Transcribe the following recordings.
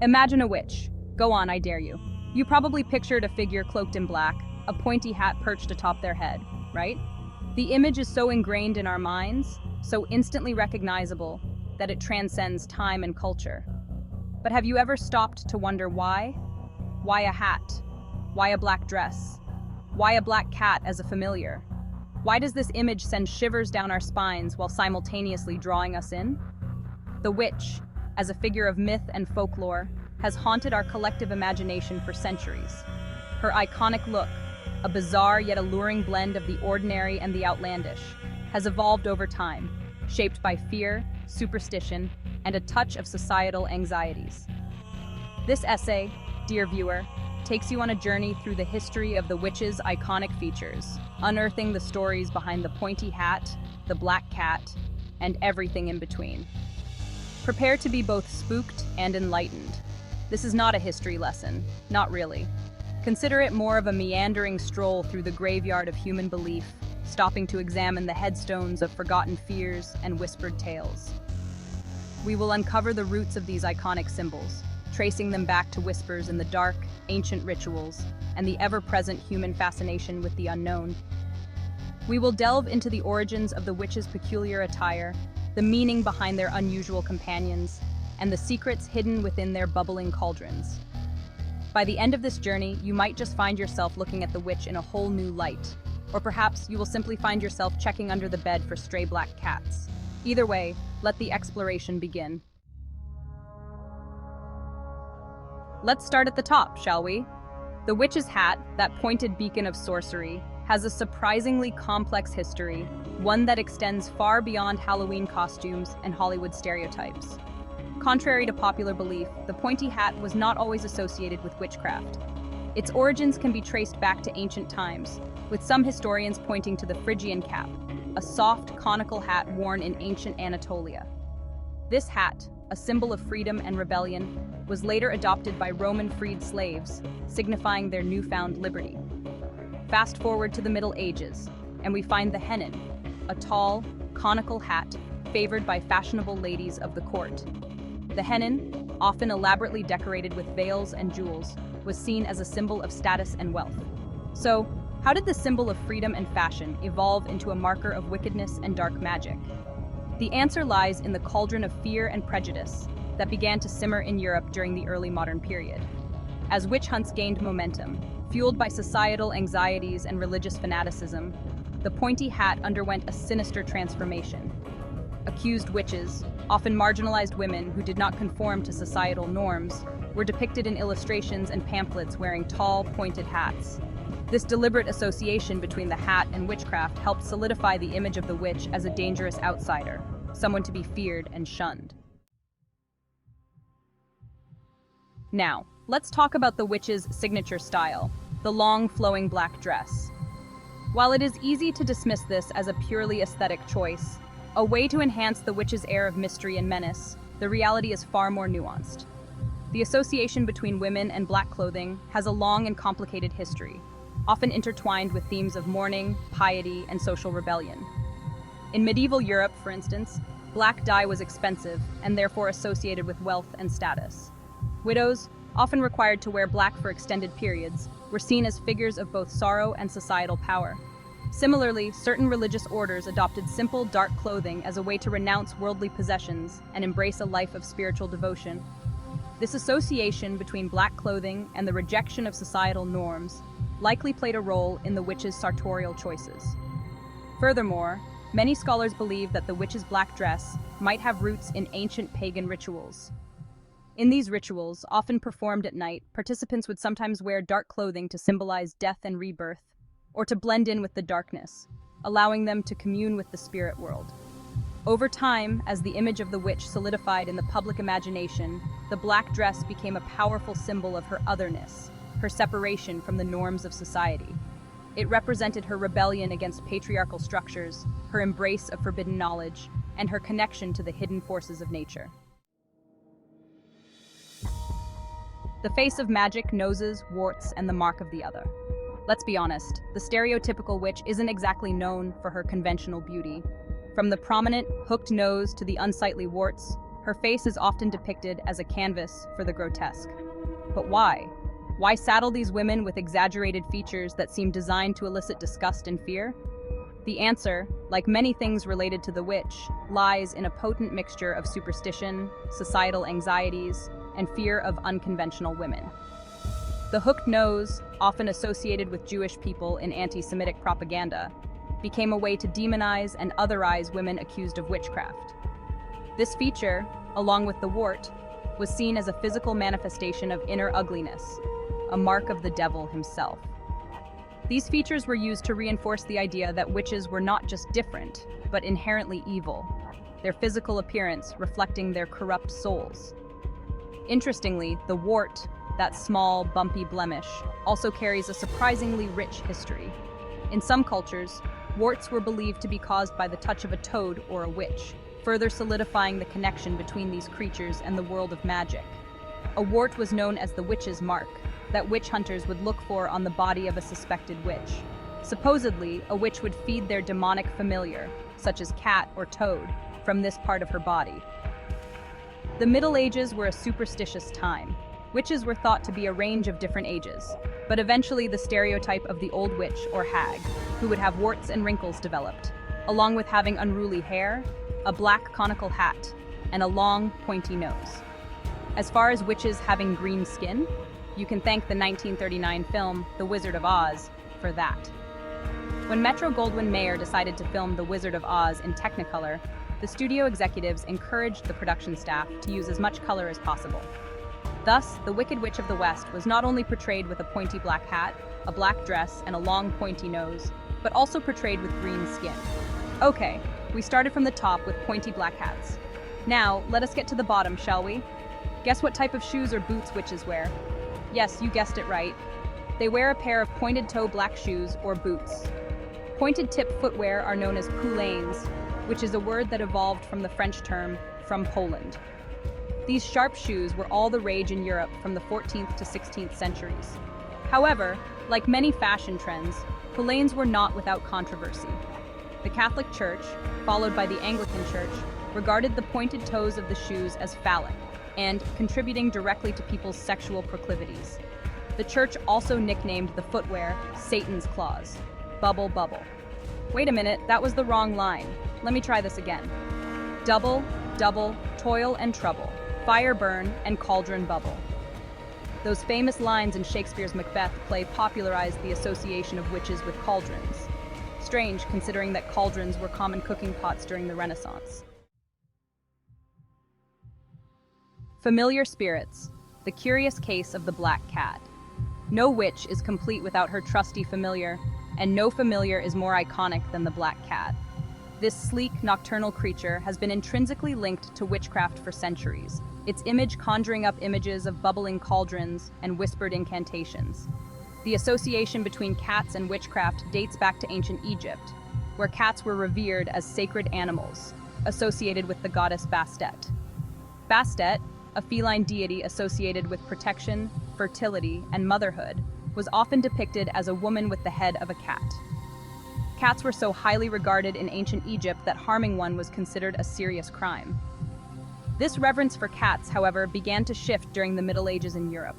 Imagine a witch. Go on, I dare you. You probably pictured a figure cloaked in black, a pointy hat perched atop their head, right? The image is so ingrained in our minds, so instantly recognizable, that it transcends time and culture. But have you ever stopped to wonder why? Why a hat? Why a black dress? Why a black cat as a familiar? Why does this image send shivers down our spines while simultaneously drawing us in? The witch, as a figure of myth and folklore, has haunted our collective imagination for centuries. Her iconic look, a bizarre yet alluring blend of the ordinary and the outlandish, has evolved over time, shaped by fear, superstition, and a touch of societal anxieties. This essay, dear viewer, takes you on a journey through the history of the witch's iconic features, unearthing the stories behind the pointy hat, the black cat, and everything in between. Prepare to be both spooked and enlightened. This is not a history lesson, not really. Consider it more of a meandering stroll through the graveyard of human belief, stopping to examine the headstones of forgotten fears and whispered tales. We will uncover the roots of these iconic symbols, tracing them back to whispers in the dark, ancient rituals, and the ever-present human fascination with the unknown. We will delve into the origins of the witch's peculiar attire, the meaning behind their unusual companions, and the secrets hidden within their bubbling cauldrons. By the end of this journey, you might just find yourself looking at the witch in a whole new light, or perhaps you will simply find yourself checking under the bed for stray black cats. Either way, let the exploration begin. Let's start at the top, shall we? The witch's hat, that pointed beacon of sorcery, has a surprisingly complex history, one that extends far beyond Halloween costumes and Hollywood stereotypes. Contrary to popular belief, the pointy hat was not always associated with witchcraft. Its origins can be traced back to ancient times, with some historians pointing to the Phrygian cap, a soft, conical hat worn in ancient Anatolia. This hat, a symbol of freedom and rebellion, was later adopted by Roman freed slaves, signifying their newfound liberty. Fast forward to the Middle Ages, and we find the hennin, a tall, conical hat favored by fashionable ladies of the court. The hennin, often elaborately decorated with veils and jewels, was seen as a symbol of status and wealth. So, how did the symbol of freedom and fashion evolve into a marker of wickedness and dark magic? The answer lies in the cauldron of fear and prejudice that began to simmer in Europe during the early modern period. As witch hunts gained momentum, fueled by societal anxieties and religious fanaticism, the pointy hat underwent a sinister transformation. Accused witches, often marginalized women who did not conform to societal norms, were depicted in illustrations and pamphlets wearing tall, pointed hats. This deliberate association between the hat and witchcraft helped solidify the image of the witch as a dangerous outsider, someone to be feared and shunned. Now, let's talk about the witch's signature style, the long, flowing black dress. While it is easy to dismiss this as a purely aesthetic choice, a way to enhance the witch's air of mystery and menace, the reality is far more nuanced. The association between women and black clothing has a long and complicated history, often intertwined with themes of mourning, piety, and social rebellion. In medieval Europe, for instance, black dye was expensive and therefore associated with wealth and status. Widows, often required to wear black for extended periods, were seen as figures of both sorrow and societal power. Similarly, certain religious orders adopted simple, dark clothing as a way to renounce worldly possessions and embrace a life of spiritual devotion. This association between black clothing and the rejection of societal norms likely played a role in the witch's sartorial choices. Furthermore, many scholars believe that the witch's black dress might have roots in ancient pagan rituals. In these rituals, often performed at night, participants would sometimes wear dark clothing to symbolize death and rebirth, or to blend in with the darkness, allowing them to commune with the spirit world. Over time, as the image of the witch solidified in the public imagination, the black dress became a powerful symbol of her otherness, her separation from the norms of society. It represented her rebellion against patriarchal structures, her embrace of forbidden knowledge, and her connection to the hidden forces of nature. The face of magic, noses, warts, and the mark of the other. Let's be honest, the stereotypical witch isn't exactly known for her conventional beauty. From the prominent, hooked nose to the unsightly warts, Her face is often depicted as a canvas for the grotesque. But why? Why saddle these women with exaggerated features that seem designed to elicit disgust and fear? The answer, like many things related to the witch, lies in a potent mixture of superstition, societal anxieties, and fear of unconventional women. The hooked nose, often associated with Jewish people in anti-Semitic propaganda, became a way to demonize and otherize women accused of witchcraft. This feature, along with the wart, was seen as a physical manifestation of inner ugliness, a mark of the devil himself. These features were used to reinforce the idea that witches were not just different, but inherently evil, their physical appearance reflecting their corrupt souls. Interestingly, the wart, that small, bumpy blemish, also carries a surprisingly rich history. In some cultures, warts were believed to be caused by the touch of a toad or a witch, further solidifying the connection between these creatures and the world of magic. A wart was known as the witch's mark, that witch hunters would look for on the body of a suspected witch. Supposedly, a witch would feed their demonic familiar, such as cat or toad, from this part of her body. The Middle Ages were a superstitious time. Witches were thought to be a range of different ages, but eventually the stereotype of the old witch or hag, who would have warts and wrinkles, developed, along with having unruly hair, a black conical hat, and a long, pointy nose. As far as witches having green skin, you can thank the 1939 film The Wizard of Oz for that. When Metro-Goldwyn-Mayer decided to film The Wizard of Oz in Technicolor, the studio executives encouraged the production staff to use as much color as possible. Thus, the Wicked Witch of the West was not only portrayed with a pointy black hat, a black dress, and a long pointy nose, but also portrayed with green skin. Okay, we started from the top with pointy black hats. Now, let us get to the bottom, shall we? Guess what type of shoes or boots witches wear? Yes, you guessed it right. They wear a pair of pointed-toe black shoes or boots. Pointed-tip footwear are known as poulaines, which is a word that evolved from the French term from Poland. These sharp shoes were all the rage in Europe from the 14th to 16th centuries. However, like many fashion trends, poulaines were not without controversy. The Catholic Church, followed by the Anglican Church, regarded the pointed toes of the shoes as phallic and contributing directly to people's sexual proclivities. The Church also nicknamed the footwear Satan's Claws, bubble bubble. Wait a minute, that was the wrong line. Let me try this again. Double, double, toil and trouble, fire burn, and cauldron bubble. Those famous lines in Shakespeare's Macbeth play popularized the association of witches with cauldrons. Strange, considering that cauldrons were common cooking pots during the Renaissance. Familiar spirits, the curious case of the black cat. No witch is complete without her trusty familiar, and no familiar is more iconic than the black cat. This sleek, nocturnal creature has been intrinsically linked to witchcraft for centuries, its image conjuring up images of bubbling cauldrons and whispered incantations. The association between cats and witchcraft dates back to ancient Egypt, where cats were revered as sacred animals, associated with the goddess Bastet. Bastet, a feline deity associated with protection, fertility, and motherhood, was often depicted as a woman with the head of a cat. Cats were so highly regarded in ancient Egypt that harming one was considered a serious crime. This reverence for cats, however, began to shift during the Middle Ages in Europe.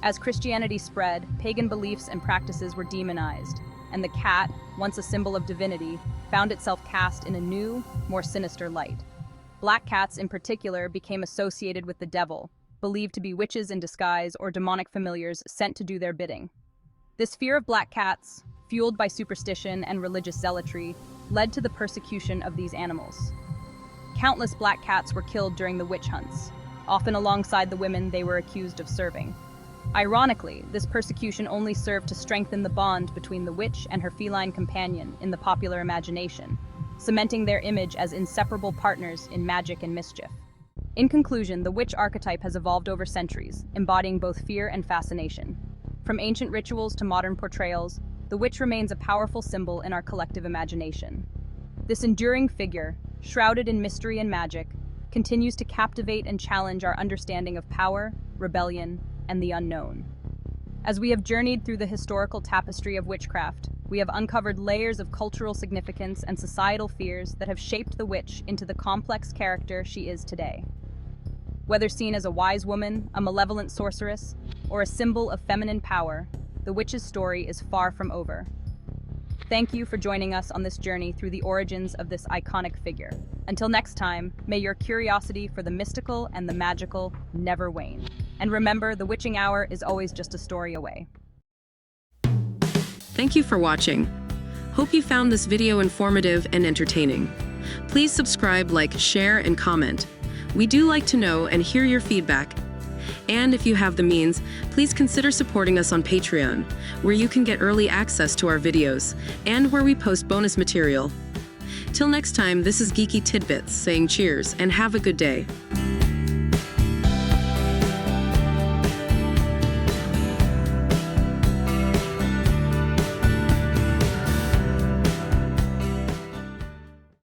As Christianity spread, pagan beliefs and practices were demonized, and the cat, once a symbol of divinity, found itself cast in a new, more sinister light. Black cats, in particular, became associated with the devil, believed to be witches in disguise or demonic familiars sent to do their bidding. This fear of black cats, fueled by superstition and religious zealotry, led to the persecution of these animals. Countless black cats were killed during the witch hunts, often alongside the women they were accused of serving. Ironically, this persecution only served to strengthen the bond between the witch and her feline companion in the popular imagination, cementing their image as inseparable partners in magic and mischief. In conclusion, the witch archetype has evolved over centuries, embodying both fear and fascination. From ancient rituals to modern portrayals, the witch remains a powerful symbol in our collective imagination. This enduring figure, shrouded in mystery and magic, continues to captivate and challenge our understanding of power, rebellion, and the unknown. As we have journeyed through the historical tapestry of witchcraft, we have uncovered layers of cultural significance and societal fears that have shaped the witch into the complex character she is today. Whether seen as a wise woman, a malevolent sorceress, or a symbol of feminine power, the witch's story is far from over. Thank you for joining us on this journey through the origins of this iconic figure. Until next time, may your curiosity for the mystical and the magical never wane. And remember, the witching hour is always just a story away. Thank you for watching. Hope you found this video informative and entertaining. Please subscribe, like, share, and comment. We do like to know and hear your feedback. And if you have the means, please consider supporting us on Patreon, where you can get early access to our videos, and where we post bonus material. Till next time, this is Geeky Tidbits saying cheers and have a good day.